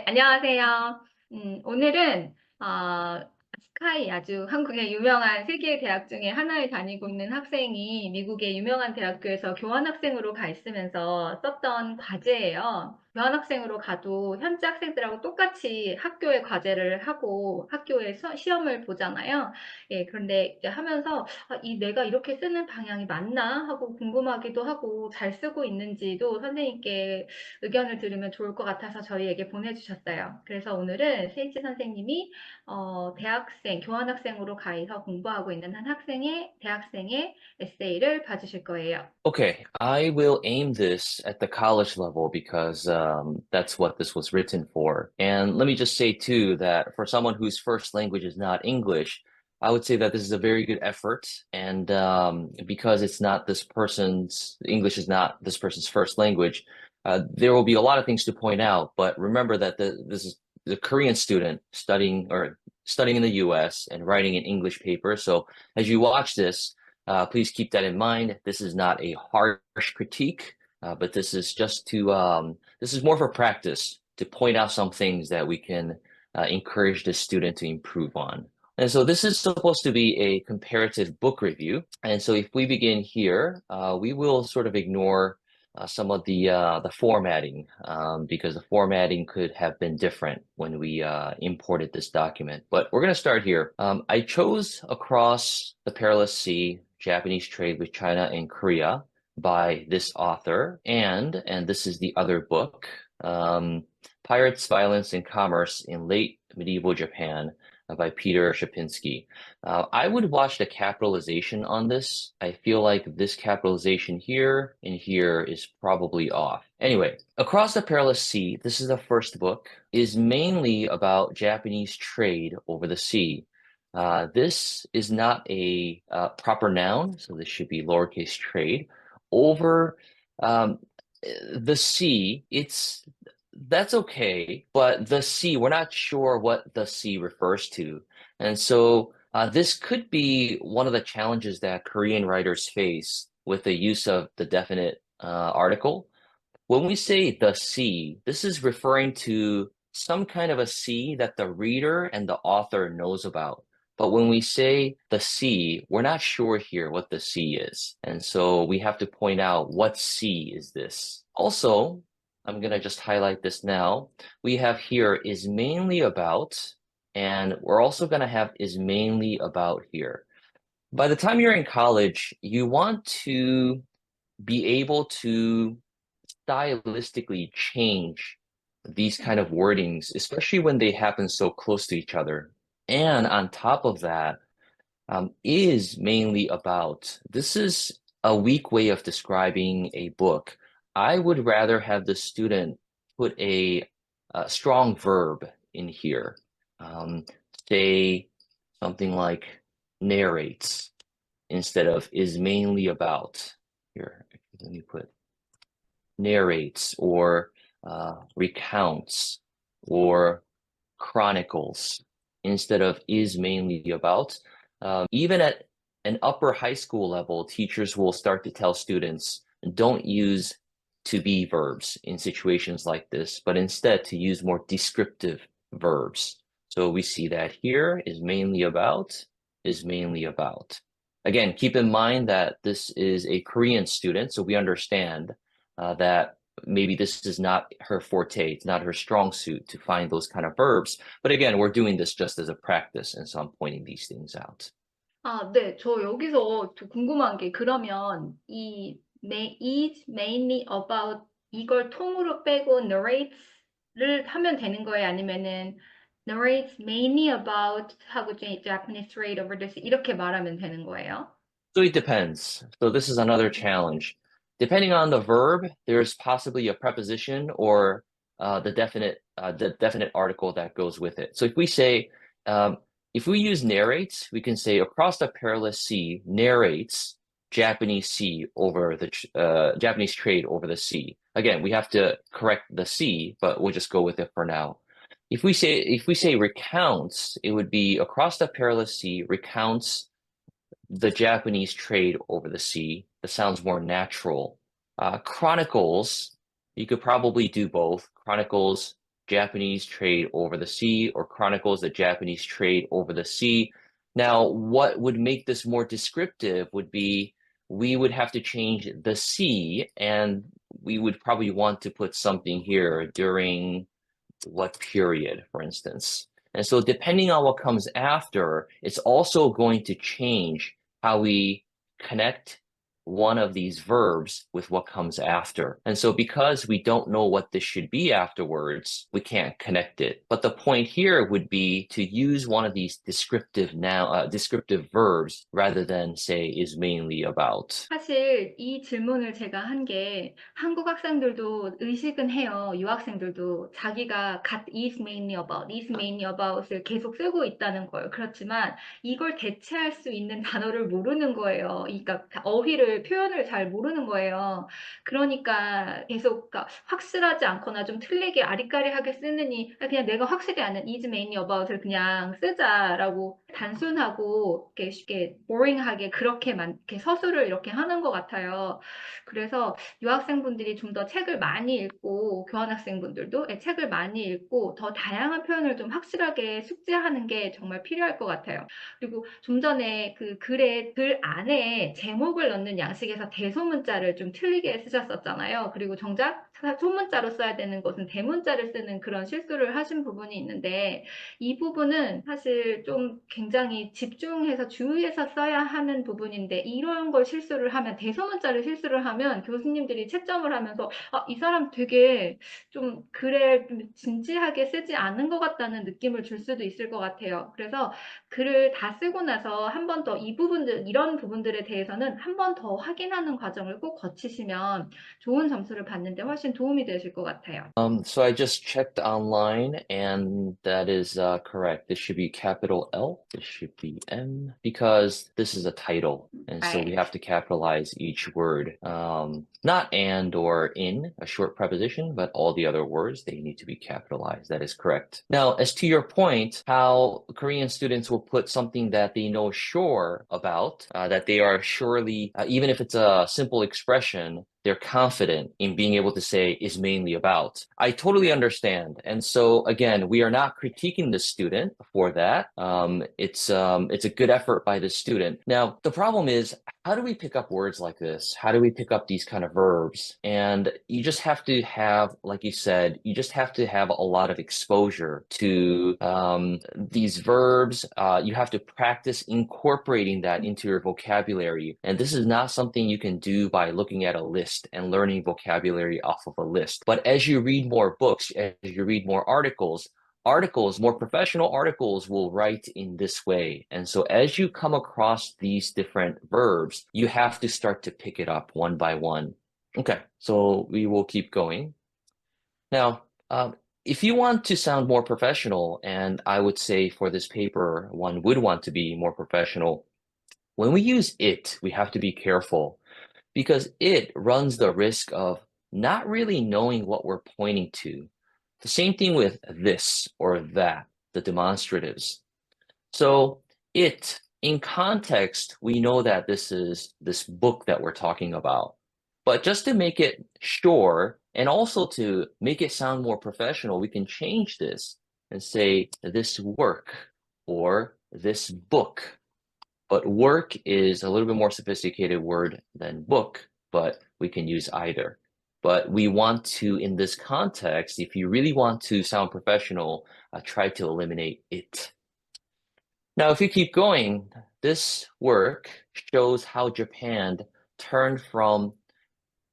안녕하세요. 오늘은 스카이 아주 한국의 유명한 세계 대학 중에 하나에 다니고 있는 학생이 미국의 유명한 대학교에서 교환학생으로 가 있으면서 썼던 과제예요. 교환학생으로 가도 현지 학생들하고 똑같이 학교의 과제를 하고 학교의 시험을 보잖아요. 예, 그런데 이제 하면서 내가 이렇게 쓰는 방향이 맞나 하고 궁금하기도 하고 잘 쓰고 있는지도 선생님께 의견을 들으면 좋을 것 같아서 저희에게 보내주셨어요. 그래서 오늘은 세이치 선생님이 대학생, 교환학생으로 가서 공부하고 있는 한 대학생의 에세이를 봐주실 거예요. Okay, I will aim this at the college level because that's what this was written for. And let me just say too that for someone whose first language is not English, I would say that this is a very good effort. And because it's not this person's English is not this person's first language, there will be a lot of things to point out. But remember that this is the Korean student studying in the U.S. and writing an English paper. So as you watch this. Please keep that in mind. This is not a harsh critique, but this is this is more for practice to point out some things that we can encourage the student to improve on. And so this is supposed to be a comparative book review. And so if we begin here, we will sort of ignore some of the formatting because the formatting could have been different when we imported this document. But we're going to start here. I chose Across the Perilous Sea, Japanese Trade with China and Korea by this author, and this is the other book, Pirates, Violence, and Commerce in Late Medieval Japan by Peter Shapinsky. I would watch the capitalization on this. I feel like this capitalization here and here is probably off. Anyway, Across the Perilous Sea, this is the first book, is mainly about Japanese trade over the sea. This is not a proper noun, so this should be lowercase trade. Over the sea, that's okay, but the sea, we're not sure what the sea refers to. And so this could be one of the challenges that Korean writers face with the use of the definite article. When we say the sea, this is referring to some kind of a sea that the reader and the author knows about. But when we say the sea, we're not sure here what the sea is. And so we have to point out what sea is this. Also, I'm going to just highlight this now. We have here is mainly about, and we're also going to have is mainly about here. By the time you're in college, you want to be able to stylistically change these kind of wordings, especially when they happen so close to each other. And on top of that, is mainly about. This is a weak way of describing a book. I would rather have the student put a strong verb in here. Say something like narrates instead of is mainly about. Here, let me put narrates or recounts or chronicles instead of is mainly about. Even at an upper high school level, teachers will start to tell students don't use to be verbs in situations like this, but instead to use more descriptive verbs. So we see that here is mainly about, is mainly about. Again, keep in mind that this is a Korean student, so we understand that maybe this is not her forte, it's not her strong suit to find those kind of verbs. But again, we're doing this just as a practice, and so I'm pointing these things out. 네, 저 여기서 좀 궁금한 게 그러면 is mainly about 이걸 통으로 빼고 narrates를 하면 되는 거예요? 아니면은 narrates mainly about 하고 Japanese trade over the sea 이렇게 말하면 되는 거예요? So it depends. So this is another challenge. Depending on the verb, there's possibly a preposition or the definite article that goes with it. So if we say, if we use narrates, we can say across the perilous sea narrates Japanese sea over the Japanese trade over the sea. Again, we have to correct the sea, but we'll just go with it for now. If we say recounts, it would be across the perilous sea recounts the Japanese trade over the sea. That sounds more natural. Chronicles, you could probably do both. Chronicles Japanese trade over the sea, or chronicles the Japanese trade over the sea. Now, what would make this more descriptive would be we would have to change the sea, and we would probably want to put something here during what period, for instance. And so depending on what comes after, it's also going to change how we connect one of these verbs with what comes after. And so because we don't know what this should be afterwards, we can't connect it. But the point here would be to use one of these descriptive verbs rather than say is mainly about. 사실 이 질문을 제가 한 게 한국 학생들도 의식은 해요. 유학생들도 자기가 is mainly about을 계속 쓰고 있다는 거예요. 그렇지만 이걸 대체할 수 있는 단어를 모르는 거예요. 그러니까 표현을 잘 모르는 거예요. 그러니까 계속 확실하지 않거나 좀 틀리게 아리까리하게 쓰느니 그냥 내가 확실히 아는 is mainly about을 그냥 쓰자라고 단순하고 이렇게 쉽게 boring하게 이렇게 서술을 이렇게 하는 것 같아요. 그래서 유학생분들이 좀 더 책을 많이 읽고 교환학생분들도 책을 많이 읽고 더 다양한 표현을 좀 확실하게 숙지하는 게 정말 필요할 것 같아요. 그리고 좀 전에 그 글 안에 제목을 넣는 양식에서 대소문자를 좀 틀리게 쓰셨었잖아요. 그리고 정작 소문자로 써야 되는 것은 대문자를 쓰는 그런 실수를 하신 부분이 있는데 이 부분은 사실 좀 굉장히 집중해서 주의해서 써야 하는 부분인데 이런 걸 실수를 하면 대소문자를 실수를 하면 교수님들이 채점을 하면서 이 사람 되게 좀 글에 좀 진지하게 쓰지 않은 것 같다는 느낌을 줄 수도 있을 것 같아요. 그래서 글을 다 쓰고 나서 한 번 더 이런 부분들에 대해서는 한 번 더 확인하는 과정을 꼭 거치시면 좋은 점수를 받는 데 훨씬 도움이 되실 것 같아요. So I just checked online, and that is correct. This should be capital L. This should be M, because this is a title, and so we Right. have to capitalize each word. Not and or in, a short preposition, but all the other words, they need to be capitalized. That is correct. Now, as to your point, how Korean students will put something that they know sure about, that they are surely, even if it's a simple expression, they're confident in being able to say is mainly about. I totally understand. And so again, we are not critiquing the student for that. It's a good effort by the student. Now, the problem is, how do we pick up words like this? How do we pick up these kind of verbs? And you just have to have, like you said, you just have to have a lot of exposure to these verbs. You have to practice incorporating that into your vocabulary. And this is not something you can do by looking at a list and learning vocabulary off of a list. But as you read more books, as you read more articles, more professional articles will write in this way. And so as you come across these different verbs, you have to start to pick it up one by one. Okay, so we will keep going. Now, if you want to sound more professional, and I would say for this paper, one would want to be more professional, when we use it, we have to be careful because it runs the risk of not really knowing what we're pointing to. The same thing with this or that, the demonstratives. So it, in context, we know that this is this book that we're talking about. But just to make it sure, and also to make it sound more professional, we can change this and say this work or this book. But work is a little bit more sophisticated word than book, but we can use either. But we want to, in this context, if you really want to sound professional, try to eliminate it. Now, if you keep going, this work shows how Japan turned from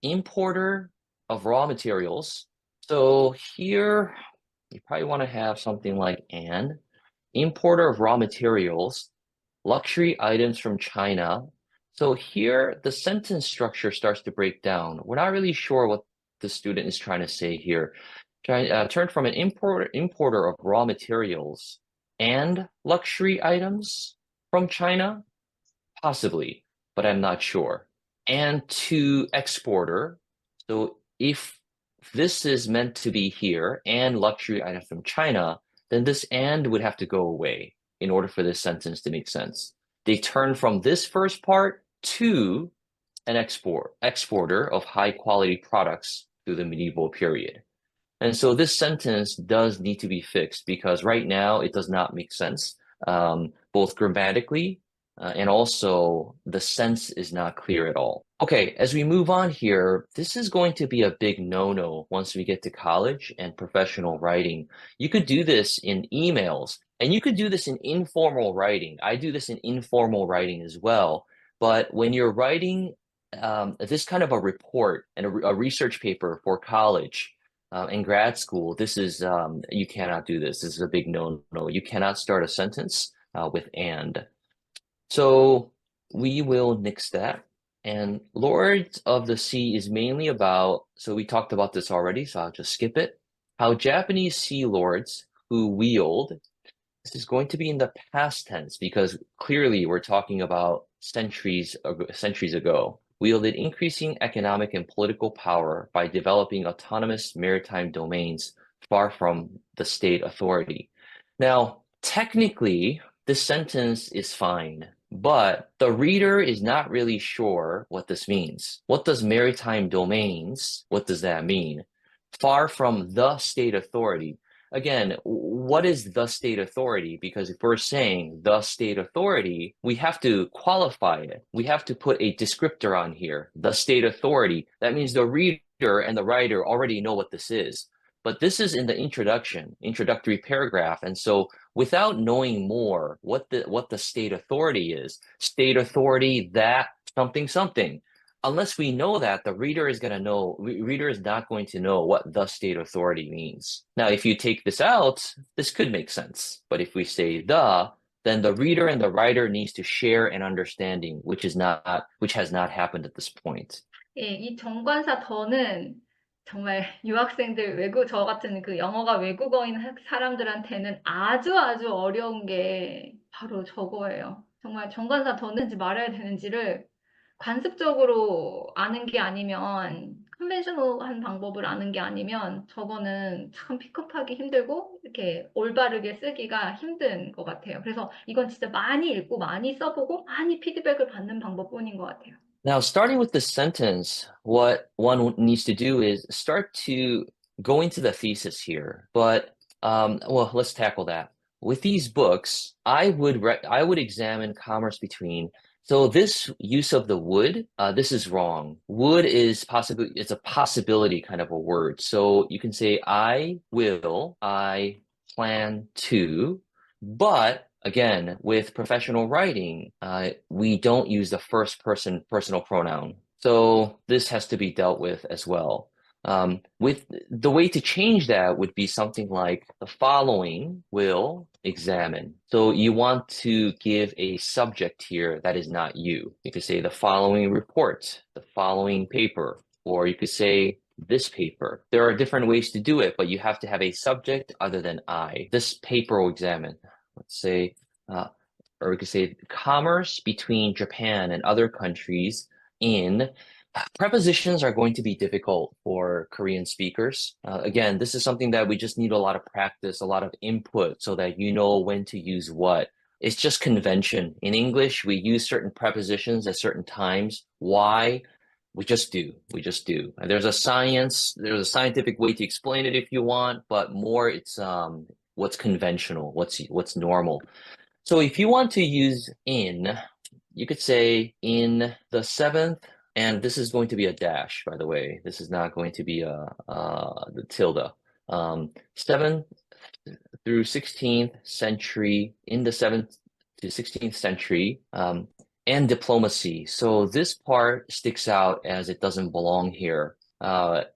importer of raw materials. So here, you probably want to have something like an importer of raw materials, luxury items from China. So here, the sentence structure starts to break down. We're not really sure what the student is trying to say here. Turned from an importer of raw materials and luxury items from China? Possibly, but I'm not sure. And to exporter. So if this is meant to be here and luxury items from China, then this and would have to go away in order for this sentence to make sense. They turn from this first part to an exporter of high quality products through the medieval period. And so this sentence does need to be fixed because right now it does not make sense, both grammatically and also the sense is not clear at all. Okay, as we move on here, this is going to be a big no-no once we get to college and professional writing. You could do this in emails and you could do this in informal writing. I do this in informal writing as well. But when you're writing this kind of a report and a research paper for college and grad school, this is, you cannot do this. This is a big no-no. You cannot start a sentence with and. So we will nix that. And Lords of the Sea is mainly about, so we talked about this already, so I'll just skip it. How Japanese sea lords who wield, this is going to be in the past tense because clearly we're talking about centuries ago, wielded increasing economic and political power by developing autonomous maritime domains far from the state authority. Now, technically, this sentence is fine, but the reader is not really sure what this means. What does maritime domains, what does that mean? Far from the state authority. Again, what is the state authority? Because if we're saying the state authority, we have to qualify it. We have to put a descriptor on here, the state authority. That means the reader and the writer already know what this is. But this is in the introductory paragraph. And so without knowing more what the state authority is, state authority, that something, unless we know that, the reader is not going to know what the state authority means. Now, if you take this out, this could make sense. But if we say then the reader and the writer needs to share an understanding, which has not happened at this point. 예, 이 정관사 더는 정말 유학생들 저 같은 그 영어가 외국어인 사람들한테는 아주 어려운 게 바로 저거예요. 정말 정관사 더는지 말아야 되는지를 관습적으로 아는 게 아니면 컨벤셔널한 방법을 아는 게 아니면 저거는 참 픽업하기 힘들고 이렇게 올바르게 쓰기가 힘든 것 같아요. 그래서 이건 진짜 많이 읽고 많이 써보고 많이 피드백을 받는 방법뿐인 것 같아요. Now, starting with this sentence, what one needs to do is start to go into the thesis here. But well, let's tackle that. With these books, I would examine commerce between. So this use of the would, this is wrong. Would is it's a possibility kind of a word. So you can say I plan to, but again, with professional writing, we don't use the first person personal pronoun. So this has to be dealt with as well. With the way to change that would be something like the following will examine. So you want to give a subject here that is not you. You could say the following report, the following paper, or you could say this paper. There are different ways to do it, but you have to have a subject other than I. This paper will examine. Let's say, or we could say commerce between Japan and other countries in prepositions are going to be difficult for Korean speakers. Again, this is something that we just need a lot of practice, a lot of input so that you know when to use what. It's just convention. In English, we use certain prepositions at certain times. Why? We just do. And there's a scientific way to explain it if you want, but more it's what's conventional, what's normal. So if you want to use in, you could say in the 7th, and this is going to be a dash, by the way. This is not going to be the tilde. 7th through 16th century, in the 7th to 16th century, and diplomacy. So this part sticks out as it doesn't belong here.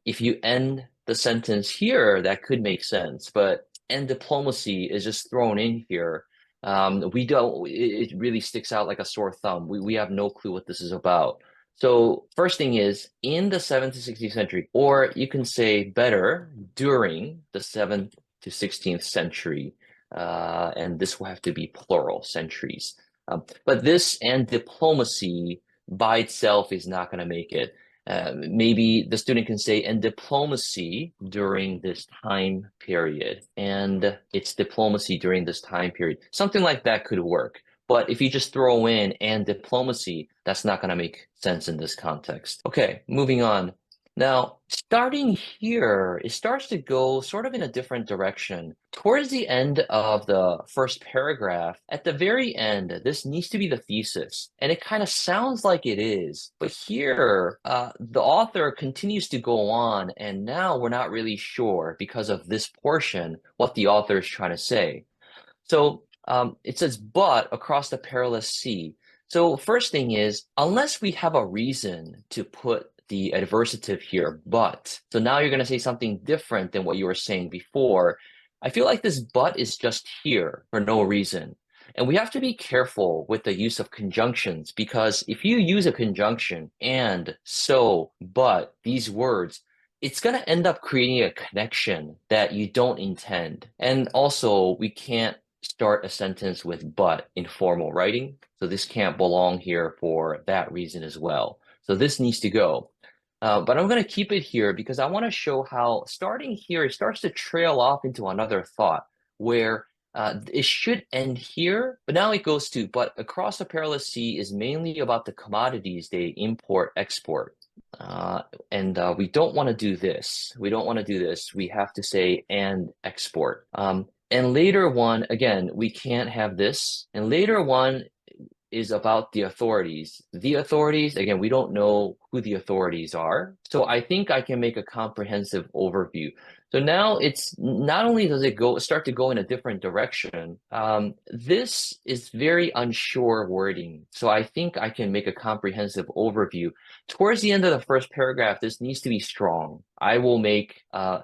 If you end the sentence here, that could make sense, but and diplomacy is just thrown in here. It really sticks out like a sore thumb. We have no clue what this is about. So first thing is in the 7th to 16th century, or you can say better during the 7th to 16th century. And this will have to be plural centuries. But this and diplomacy by itself is not going to make it. Maybe the student can say, and diplomacy during this time period, and it's diplomacy during this time period. Something like that could work. But if you just throw in and diplomacy, that's not going to make sense in this context. Okay, moving on. Now, starting here, it starts to go sort of in a different direction. Towards the end of the first paragraph, at the very end, this needs to be the thesis. And it kind of sounds like it is. But here, the author continues to go on, and now we're not really sure because of this portion what the author is trying to say. So it says, but across the perilous sea. So first thing is, unless we have a reason to put the adversative here, but. So now you're going to say something different than what you were saying before. I feel like this but is just here for no reason. And we have to be careful with the use of conjunctions because if you use a conjunction and, so, but, these words, it's going to end up creating a connection that you don't intend. And also, we can't start a sentence with but in formal writing. So this can't belong here for that reason as well. So this needs to go. But I'm going to keep it here because I want to show how starting here, it starts to trail off into another thought where it should end here, but now it goes to, but across the perilous sea is mainly about the commodities they import, export. And we don't want to do this. We don't want to do this. We have to say and export. And later one, again, we can't have this. And later one is about the authorities. The authorities, again, we don't know who the authorities are. So I think I can make a comprehensive overview. So now it's not only does it start to go in a different direction, this is very unsure wording. So I think I can make a comprehensive overview. Towards the end of the first paragraph, this needs to be strong. I will make a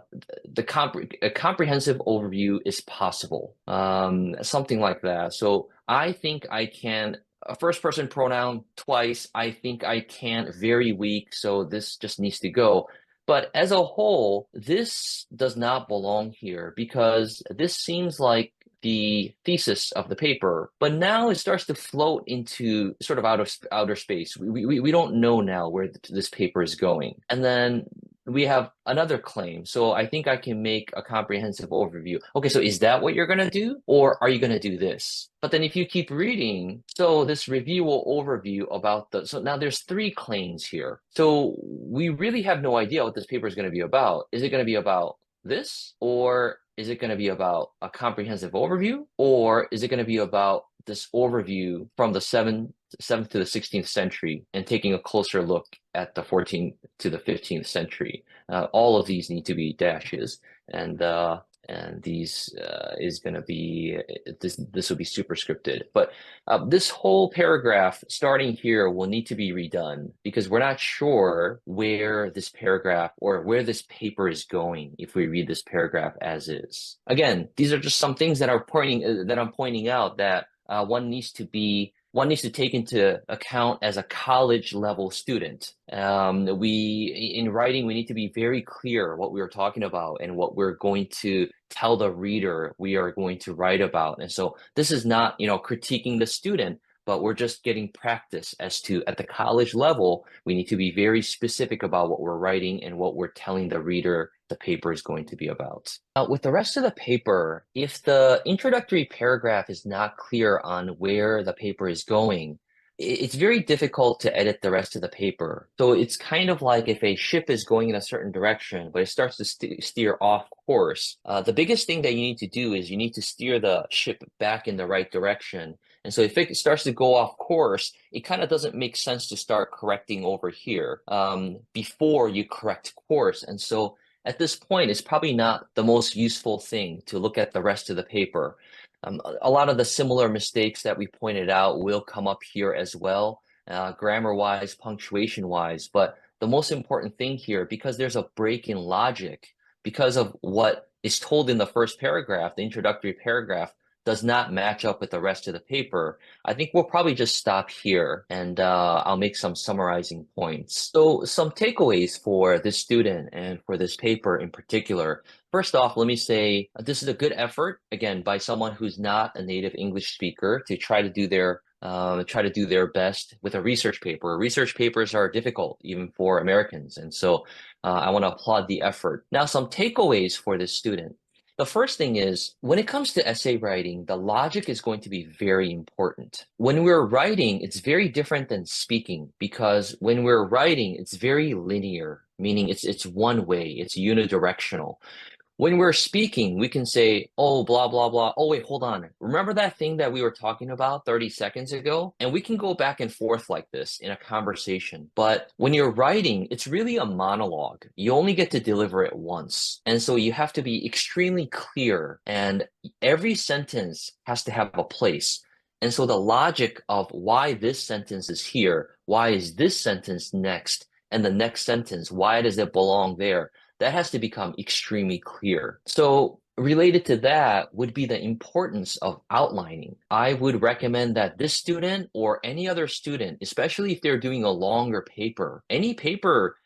comprehensive overview is possible, something like that. So I think I can a first person pronoun twice. I think I can, very weak. So this just needs to go. But as a whole, this does not belong here because this seems like the thesis of the paper, but now it starts to float into sort of outer space. We don't know now where this paper is going. And then we have another claim. So I think I can make a comprehensive overview. Okay, so is that what you're going to do? Or are you going to do this? But then if you keep reading, so this review will overview about so now there's three claims here. So we really have no idea what this paper is going to be about. Is it going to be about this? Or is it going to be about a comprehensive overview? Or is it going to be about this overview from the 7th to the 16th century and taking a closer look at the 14th to the 15th century? All of these need to be dashes, and these is going to be this will be superscripted. But this whole paragraph starting here will need to be redone because we're not sure where this paragraph or where this paper is going if we read this paragraph as is. Again, these are just some things that I'm pointing out that one needs to take into account as a college level student. In writing, we need to be very clear what we are talking about and what we're going to tell the reader we are going to write about. And so this is not, critiquing the student, but we're just getting practice as to at the college level, we need to be very specific about what we're writing and what we're telling the reader the paper is going to be about. With the rest of the paper, if the introductory paragraph is not clear on where the paper is going, it's very difficult to edit the rest of the paper. So it's kind of like if a ship is going in a certain direction, but it starts to steer off course. The biggest thing that you need to do is you need to steer the ship back in the right direction. And so if it starts to go off course, it kind of doesn't make sense to start correcting over here before you correct course. And so at this point, it's probably not the most useful thing to look at the rest of the paper. A lot of the similar mistakes that we pointed out will come up here as well, grammar-wise, punctuation-wise. But the most important thing here, because there's a break in logic, because of what is told in the first paragraph, the introductory paragraph, does not match up with the rest of the paper, I think we'll probably just stop here and I'll make some summarizing points. So some takeaways for this student and for this paper in particular. First off, let me say this is a good effort, again, by someone who's not a native English speaker to try to do their best with a research paper. Research papers are difficult, even for Americans. And so I want to applaud the effort. Now, some takeaways for this student. The first thing is, when it comes to essay writing, the logic is going to be very important. When we're writing, it's very different than speaking because when we're writing, it's very linear, meaning it's one way, it's unidirectional. When we're speaking, we can say, oh, blah, blah, blah. Oh, wait, hold on. Remember that thing that we were talking about 30 seconds ago? And we can go back and forth like this in a conversation. But when you're writing, it's really a monologue. You only get to deliver it once. And so you have to be extremely clear, and every sentence has to have a place. And so the logic of why this sentence is here, why is this sentence next, and the next sentence, why does it belong there? That has to become extremely clear. So related to that would be the importance of outlining. I would recommend that this student or any other student, especially if they're doing a longer paper, any paper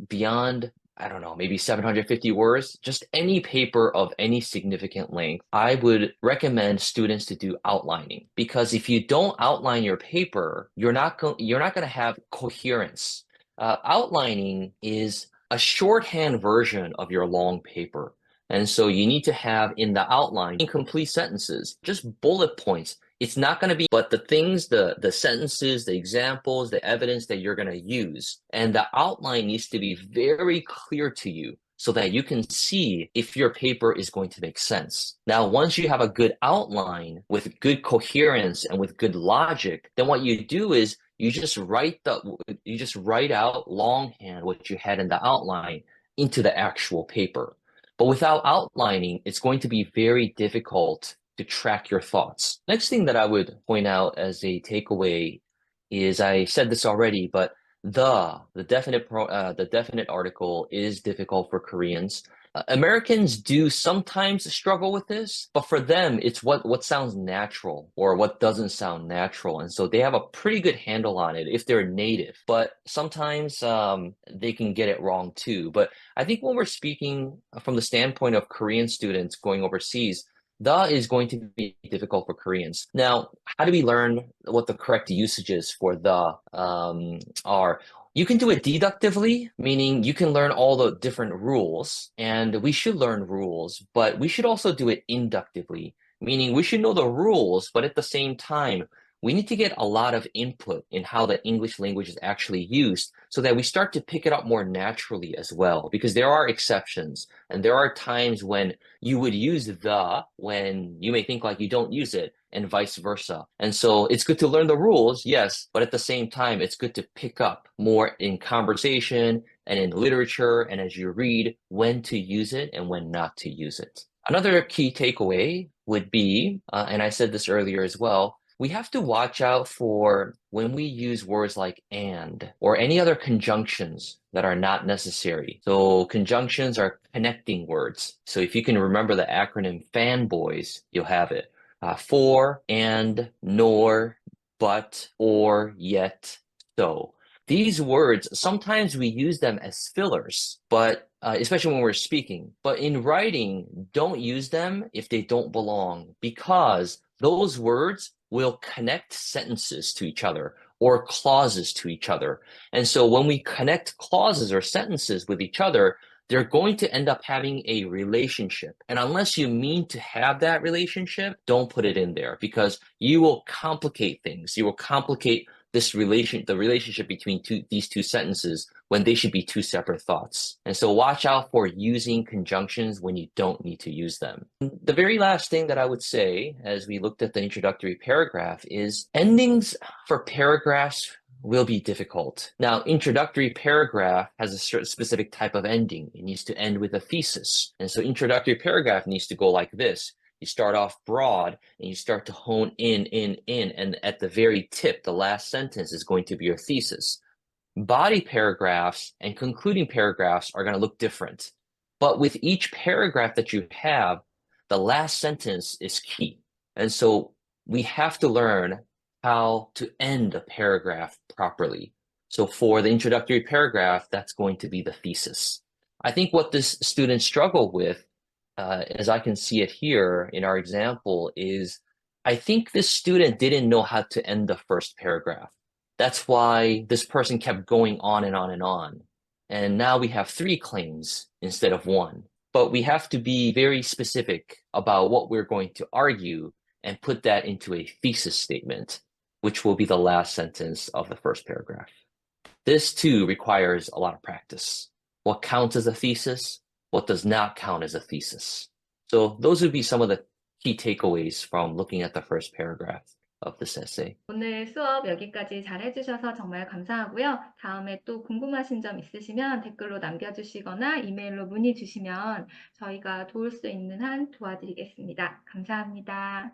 beyond, I don't know, maybe 750 words, just any paper of any significant length, I would recommend students to do outlining. Because if you don't outline your paper, you're not going to have coherence. Outlining is a shorthand version of your long paper. And so you need to have in the outline incomplete sentences, just bullet points. It's not going to be, but the things, the sentences, the examples, the evidence that you're going to use. And the outline needs to be very clear to you so that you can see if your paper is going to make sense. Now, once you have a good outline with good coherence and with good logic, then what you do is you just write out longhand what you had in the outline into the actual paper. But without outlining, it's going to be very difficult to track your thoughts. Next thing that I would point out as a takeaway is, I said this already, but the definite article is difficult for Koreans. Americans do sometimes struggle with this, but for them, it's what sounds natural or what doesn't sound natural. And so they have a pretty good handle on it if they're native, but sometimes they can get it wrong too. But I think when we're speaking from the standpoint of Korean students going overseas, the is going to be difficult for Koreans. Now, how do we learn what the correct usages for the are? You can do it deductively, meaning you can learn all the different rules, and we should learn rules, but we should also do it inductively, meaning we should know the rules, but at the same time, we need to get a lot of input in how the English language is actually used so that we start to pick it up more naturally as well, because there are exceptions, and there are times when you would use the when you may think like you don't use it, and vice versa. And so it's good to learn the rules, yes, but at the same time, it's good to pick up more in conversation and in literature and as you read when to use it and when not to use it. Another key takeaway would be, and I said this earlier as well, we have to watch out for when we use words like and or any other conjunctions that are not necessary. So conjunctions are connecting words. So if you can remember the acronym fanboys, you'll have it. For, and, nor, but, or, yet, so. These words, sometimes we use them as fillers, but especially when we're speaking. But in writing, don't use them if they don't belong, because those words will connect sentences to each other or clauses to each other. And so when we connect clauses or sentences with each other, they're going to end up having a relationship. And unless you mean to have that relationship, don't put it in there, because you will complicate things. You will complicate the relationship between these two sentences when they should be two separate thoughts. And so watch out for using conjunctions when you don't need to use them. The very last thing that I would say, as we looked at the introductory paragraph, is endings for paragraphs will be difficult. Now, introductory paragraph has a certain specific type of ending. It needs to end with a thesis. And so introductory paragraph needs to go like this. You start off broad and you start to hone in, and at the very tip, the last sentence is going to be your thesis. Body paragraphs and concluding paragraphs are going to look different. But with each paragraph that you have, the last sentence is key. And so we have to learn how to end a paragraph properly. So for the introductory paragraph, that's going to be the thesis. I think what this student struggled with, as I can see it here in our example, is I think this student didn't know how to end the first paragraph. That's why this person kept going on and on and on. And now we have 3 claims instead of 1. but we have to be very specific about what we're going to argue and put that into a thesis statement, which will be the last sentence of the first paragraph. This too requires a lot of practice. What counts as a thesis? What does not count as a thesis? So those would be some of the key takeaways from looking at the first paragraph of this essay. 오늘 수업 여기까지 잘 해주셔서 정말 감사하고요. 다음에 또 궁금하신 점 있으시면 댓글로 남겨주시거나 이메일로 문의 주시면 저희가 도울 수 있는 한 도와드리겠습니다. 감사합니다.